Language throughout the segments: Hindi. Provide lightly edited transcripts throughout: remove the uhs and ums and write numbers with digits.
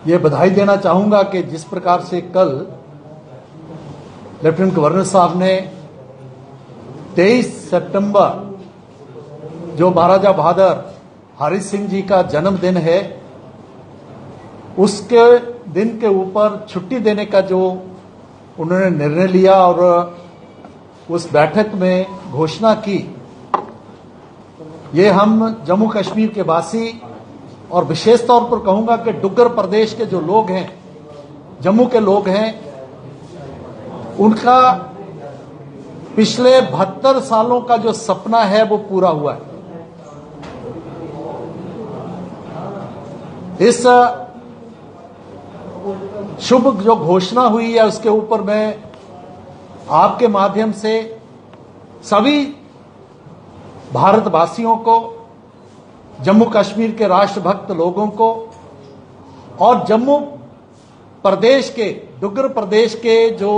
ये बधाई देना चाहूंगा कि जिस प्रकार से कल लेफ्टिनेंट गवर्नर साहब ने 23 सितंबर जो महाराजा बहादुर हरि सिंह जी का जन्मदिन है, उसके दिन के ऊपर छुट्टी देने का जो उन्होंने निर्णय लिया और उस बैठक में घोषणा की, ये हम जम्मू कश्मीर के वासी और विशेष तौर पर कहूंगा कि डुग्गर प्रदेश के जो लोग हैं, जम्मू के लोग हैं, उनका पिछले 72 सालों का जो सपना है वो पूरा हुआ है। इस शुभ जो घोषणा हुई है उसके ऊपर मैं आपके माध्यम से सभी भारतवासियों को, जम्मू कश्मीर के राष्ट्रभक्त लोगों को और जम्मू प्रदेश के, डुग्गर प्रदेश के जो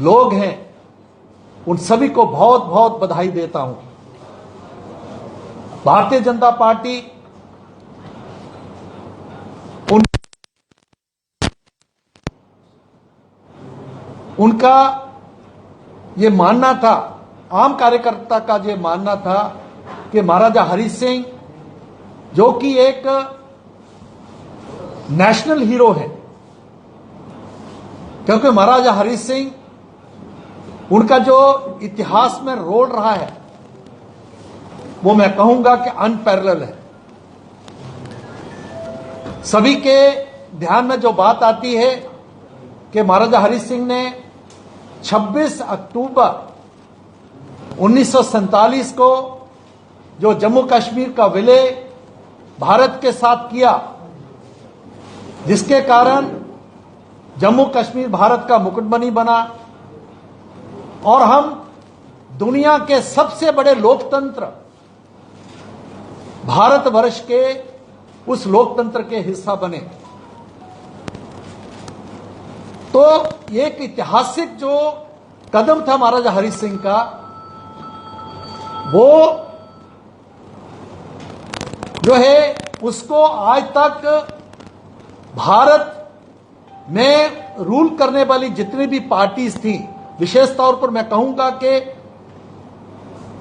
लोग हैं, उन सभी को बहुत बहुत बधाई देता हूं। भारतीय जनता पार्टी उनका ये मानना था, आम कार्यकर्ता का ये मानना था कि महाराजा हरि सिंह जो कि एक नेशनल हीरो है, क्योंकि महाराजा हरि सिंह, उनका जो इतिहास में रोल रहा है वो मैं कहूंगा कि अनपैरेलल है। सभी के ध्यान में जो बात आती है कि महाराजा हरि सिंह ने 26 अक्टूबर 1947 को जो जम्मू कश्मीर का विलय भारत के साथ किया, जिसके कारण जम्मू कश्मीर भारत का मुकुटमणि बना और हम दुनिया के सबसे बड़े लोकतंत्र भारतवर्ष के उस लोकतंत्र के हिस्सा बने। तो एक ऐतिहासिक जो कदम था महाराजा हरि सिंह का, वो जो है उसको आज तक भारत में रूल करने वाली जितनी भी पार्टीज थी, विशेष तौर पर मैं कहूंगा कि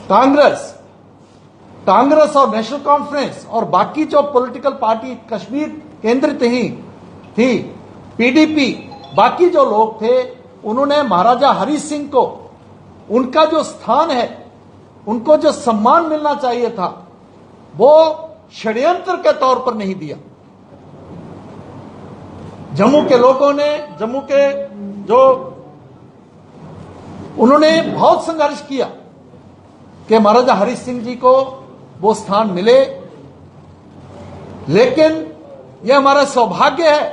कांग्रेस और नेशनल कॉन्फ्रेंस और बाकी जो पॉलिटिकल पार्टी कश्मीर केंद्रित थी, पीडीपी, बाकी जो लोग थे, उन्होंने महाराजा हरि सिंह को उनका जो स्थान है, उनको जो सम्मान मिलना चाहिए था, वो षड्यंत्र के तौर पर नहीं दिया। जम्मू के लोगों ने, जम्मू के जो, उन्होंने बहुत संघर्ष किया कि महाराजा हरि सिंह जी को वो स्थान मिले, लेकिन यह हमारा सौभाग्य है,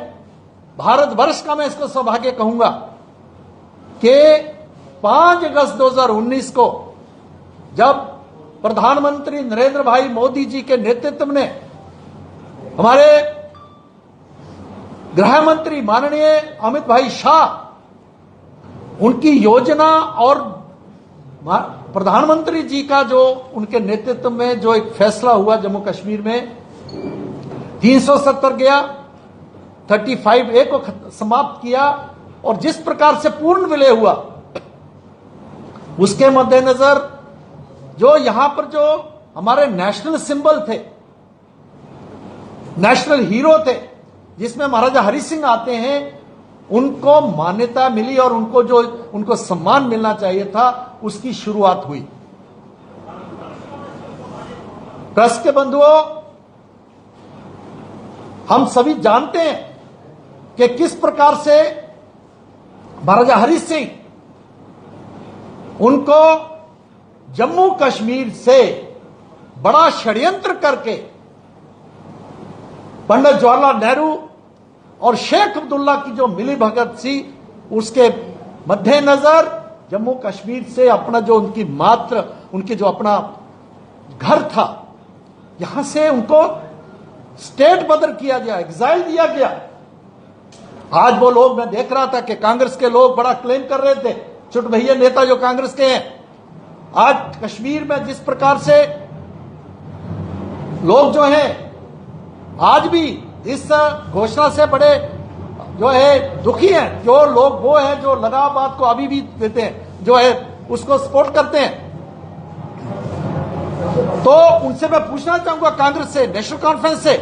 भारतवर्ष का मैं इसको सौभाग्य कहूंगा कि 5 अगस्त 2019 को जब प्रधानमंत्री नरेंद्र भाई मोदी जी के नेतृत्व में हमारे गृह मंत्री माननीय अमित भाई शाह, उनकी योजना और प्रधानमंत्री जी का जो उनके नेतृत्व में जो एक फैसला हुआ जम्मू कश्मीर में, 370 गया, 35A को समाप्त किया और जिस प्रकार से पूर्ण विलय हुआ, उसके मद्देनजर जो यहां पर जो हमारे नेशनल सिंबल थे, नेशनल हीरो थे, जिसमें महाराजा हरि सिंह आते हैं, उनको मान्यता मिली और उनको सम्मान मिलना चाहिए था, उसकी शुरुआत हुई। प्रेस के बंधुओं, हम सभी जानते हैं कि किस प्रकार से महाराजा हरि सिंह, उनको जम्मू कश्मीर से बड़ा षड्यंत्र करके पंडित जवाहरलाल नेहरू और शेख अब्दुल्ला की जो मिली भगत थी, उसके मद्देनजर जम्मू कश्मीर से अपना जो उनकी जो अपना घर था, यहां से उनको स्टेट बदर किया गया, एग्जाइल दिया गया। आज वो लोग, मैं देख रहा था कि कांग्रेस के लोग बड़ा क्लेम कर रहे थे, छोटे भैया नेता जो कांग्रेस के हैं, आज कश्मीर में जिस प्रकार से लोग जो हैं आज भी इस घोषणा से बड़े जो है दुखी हैं जो लोग, वो हैं जो लगाबाद को अभी भी देते हैं, जो है उसको सपोर्ट करते हैं। तो उनसे मैं पूछना चाहूंगा, कांग्रेस से, नेशनल कॉन्फ्रेंस से,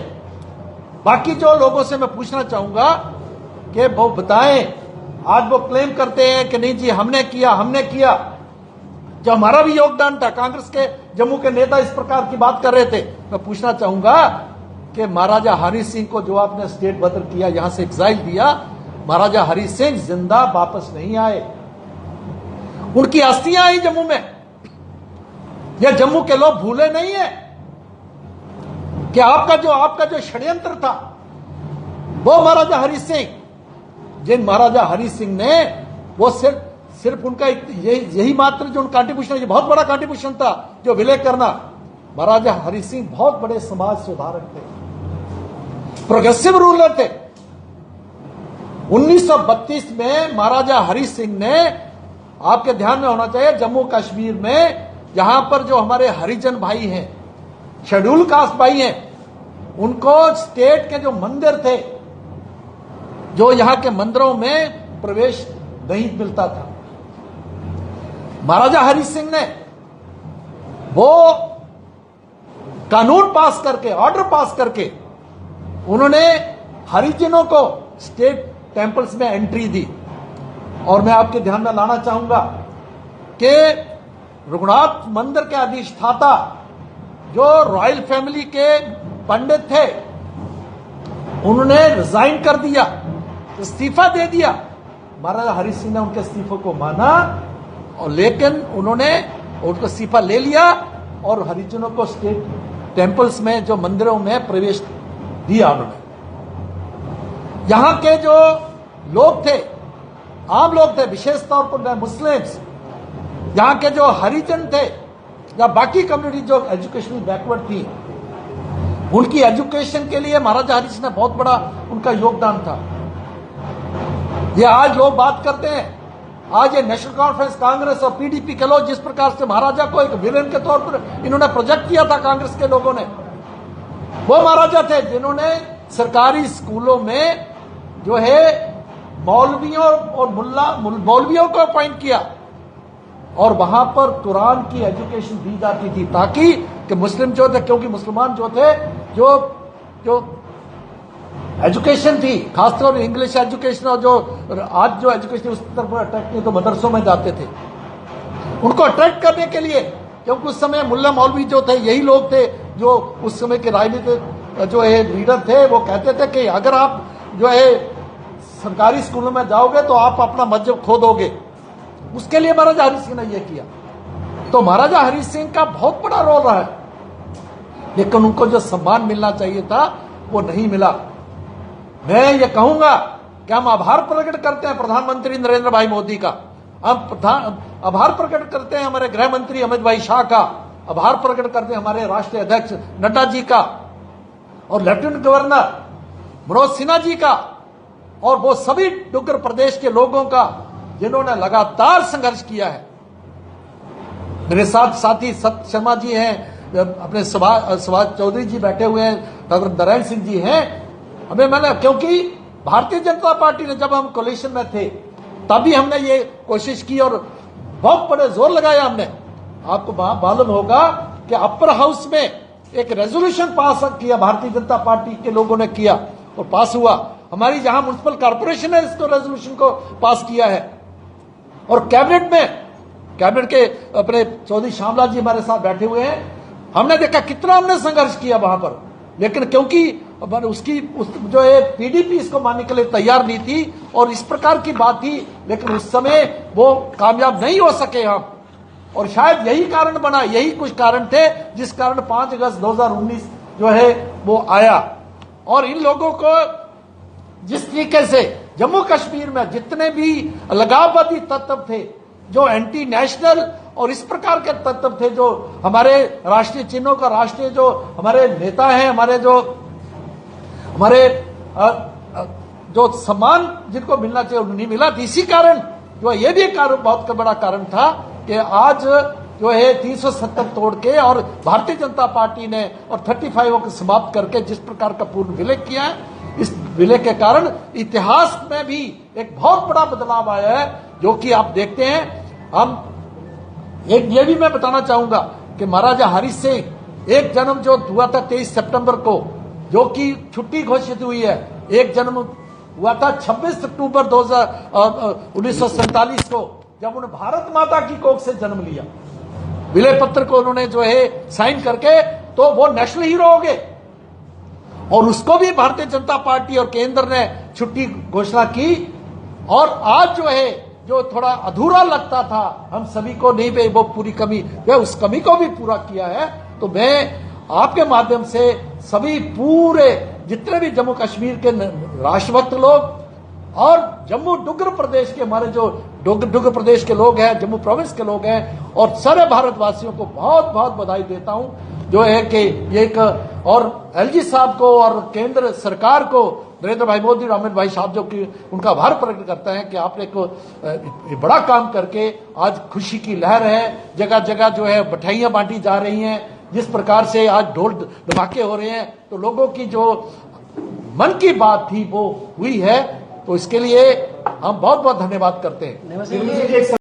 बाकी जो लोगों से मैं पूछना चाहूंगा कि वो बताएं। आज वो क्लेम करते हैं कि नहीं जी हमने किया, जो हमारा भी योगदान था। कांग्रेस के जम्मू के नेता इस प्रकार की बात कर रहे थे। मैं पूछना चाहूंगा कि महाराजा हरि सिंह को जो आपने स्टेट बदर किया, यहां से एग्जाइल दिया, महाराजा हरि सिंह जिंदा वापस नहीं आए। उनकी अस्थियां आई जम्मू में। यह जम्मू के लोग भूले नहीं है कि आपका जो षड्यंत्र था वो महाराजा हरि सिंह, जिन महाराजा हरि सिंह ने वो सिर्फ उनका यही मात्र जो उनका कंट्रीब्यूशन, ये बहुत बड़ा कंट्रीब्यूशन था जो विलय करना। महाराजा हरि सिंह बहुत बड़े समाज सुधारक थे, प्रोग्रेसिव रूलर थे। 1932 में महाराजा हरि सिंह ने, आपके ध्यान में होना चाहिए, जम्मू कश्मीर में जहां पर जो हमारे हरिजन भाई हैं, शेड्यूल कास्ट भाई हैं, उनको स्टेट के जो मंदिर थे, जो यहां के मंदिरों में प्रवेश नहीं मिलता था, महाराजा हरि सिंह ने वो कानून पास करके, ऑर्डर पास करके, उन्होंने हरिजनों को स्टेट टेंपल्स में एंट्री दी। और मैं आपके ध्यान में लाना चाहूंगा कि रघुनाथ मंदिर के अधिष्ठाता जो रॉयल फैमिली के पंडित थे, उन्होंने रिजाइन कर दिया, इस्तीफा दे दिया। महाराजा हरि सिंह ने उनके इस्तीफे को माना, और लेकिन उन्होंने उनको इस्तीफा ले लिया और हरिजनों को स्टेट टेंपल्स में, जो मंदिरों में प्रवेश दिया उन्होंने। यहां के जो लोग थे, आम लोग थे, विशेष तौर पर मुस्लिम्स, यहां के जो हरिजन थे या बाकी कम्युनिटी जो एजुकेशनल बैकवर्ड थी, उनकी एजुकेशन के लिए महाराजा हरि सिंह ने बहुत बड़ा उनका योगदान था। ये आज लोग बात करते हैं, आज ये नेशनल कॉन्फ्रेंस, कांग्रेस और पीडीपी के लोग जिस प्रकार से महाराजा को एक विलेन के तौर पर इन्होंने प्रोजेक्ट किया था, कांग्रेस के लोगों ने, वो महाराजा थे जिन्होंने सरकारी स्कूलों में जो है मौलवियों और मौलवियों को अपॉइंट किया, और वहां पर कुरान की एजुकेशन दी जाती थी, ताकि कि मुस्लिम जो थे, क्योंकि मुसलमान जो थे, जो एजुकेशन थी, खासतौर पर इंग्लिश एजुकेशन, और जो आज जो एजुकेशन उस तरफ अट्रैक्ट नहीं, तो मदरसों में जाते थे उनको अट्रैक्ट करने के लिए। क्योंकि उस समय मुल्ला मौलवी जो थे, यही लोग थे जो उस समय के राजनीतिक जो है लीडर थे। वो कहते थे कि अगर आप जो है सरकारी स्कूलों में जाओगे तो आप अपना मस्जिद खो दोगे। उसके लिए महाराजा हरि सिंह ने यह किया। तो महाराजा हरि सिंह का बहुत बड़ा रोल रहा है, लेकिन उनको जो सम्मान मिलना चाहिए था वो नहीं मिला। मैं ये कहूंगा कि हम आभार प्रकट करते हैं प्रधानमंत्री नरेंद्र भाई मोदी का, हम आभार प्रकट करते हैं हमारे गृह मंत्री अमित भाई शाह का, आभार प्रकट करते हैं हमारे राष्ट्रीय अध्यक्ष नड्डा जी का, और लेफ्टिनेंट गवर्नर मनोज सिन्हा जी का, और वो सभी डुग्गर प्रदेश के लोगों का जिन्होंने लगातार संघर्ष किया है। मेरे साथ साथी सत्य शर्मा जी हैं, अपने सुभाष चौधरी जी बैठे हुए हैं, डॉक्टर नारायण सिंह जी हैं। मैंने, क्योंकि भारतीय जनता पार्टी ने, जब हम कोलिशन में थे तभी हमने ये कोशिश की और बहुत बड़े जोर लगाया हमने। आपको मालूम होगा कि अपर हाउस में एक रेजोल्यूशन पास किया, भारतीय जनता पार्टी के लोगों ने किया और पास हुआ। हमारी जहां म्युनिसिपल कॉर्पोरेशन है, इसको रेजोल्यूशन को पास किया है। और कैबिनेट के अपने चौधरी श्यामलाल जी हमारे साथ बैठे हुए हैं। हमने देखा कितना हमने संघर्ष किया वहां पर, लेकिन क्योंकि जो है पीडीपी इसको मानने के लिए तैयार नहीं थी और इस प्रकार की बात थी, लेकिन उस समय वो कामयाब नहीं हो सके हम। और शायद यही कारण बना, यही कुछ कारण थे जिस कारण 5 अगस्त 2019 जो है वो आया। और इन लोगों को जिस तरीके से जम्मू कश्मीर में जितने भी अलगाववादी तत्व थे, जो एंटी नेशनल और इस प्रकार के तत्व थे, जो हमारे राष्ट्रीय चिन्हों का, राष्ट्रीय जो हमारे नेता हैं, हमारे जो सम्मान जिनको मिलना चाहिए नहीं मिला, इसी कारण जो ये भी एक बहुत बड़ा कारण था कि आज जो है 370 तोड़ के और भारतीय जनता पार्टी ने और 35 को समाप्त करके जिस प्रकार का पूर्ण विलय किया है, इस विलय के कारण इतिहास में भी एक बहुत बड़ा बदलाव आया है, जो कि आप देखते हैं। हम एक ये भी मैं बताना चाहूंगा कि महाराजा हरि सिंह एक जन्म जो हुआ था 23 सितंबर को, जो कि छुट्टी घोषित हुई है, एक जन्म हुआ था 26 अक्टूबर 1947 को, जब उन्होंने भारत माता की कोख से जन्म लिया। विलय पत्र को उन्होंने जो है साइन करके, तो वो नेशनल हीरो हो गए, और उसको भी भारतीय जनता पार्टी और केंद्र ने छुट्टी घोषणा की। और आज जो है, जो थोड़ा अधूरा लगता था हम सभी को, नहीं भाई वो पूरी कमी, वह उस कमी को भी पूरा किया है। तो मैं आपके माध्यम से सभी पूरे जितने भी जम्मू कश्मीर के राष्ट्रभक्त लोग और जम्मू डुग्गर प्रदेश के, हमारे जो डुग्गर प्रदेश के लोग हैं, जम्मू प्रोविंस के लोग हैं, और सारे भारतवासियों को बहुत बहुत बधाई देता हूं, जो है कि ये एक, और एलजी साहब को और केंद्र सरकार को, नरेंद्र भाई मोदी और अमित भाई साहब, जो कि उनका आभार प्रकट करते हैं कि आपने एक बड़ा काम करके आज खुशी की लहर है, जगह जगह जो है मिठाइयां बांटी जा रही हैं, जिस प्रकार से आज ढोल धमाके हो रहे हैं, तो लोगों की जो मन की बात थी वो हुई है। तो इसके लिए हम बहुत बहुत धन्यवाद करते हैं।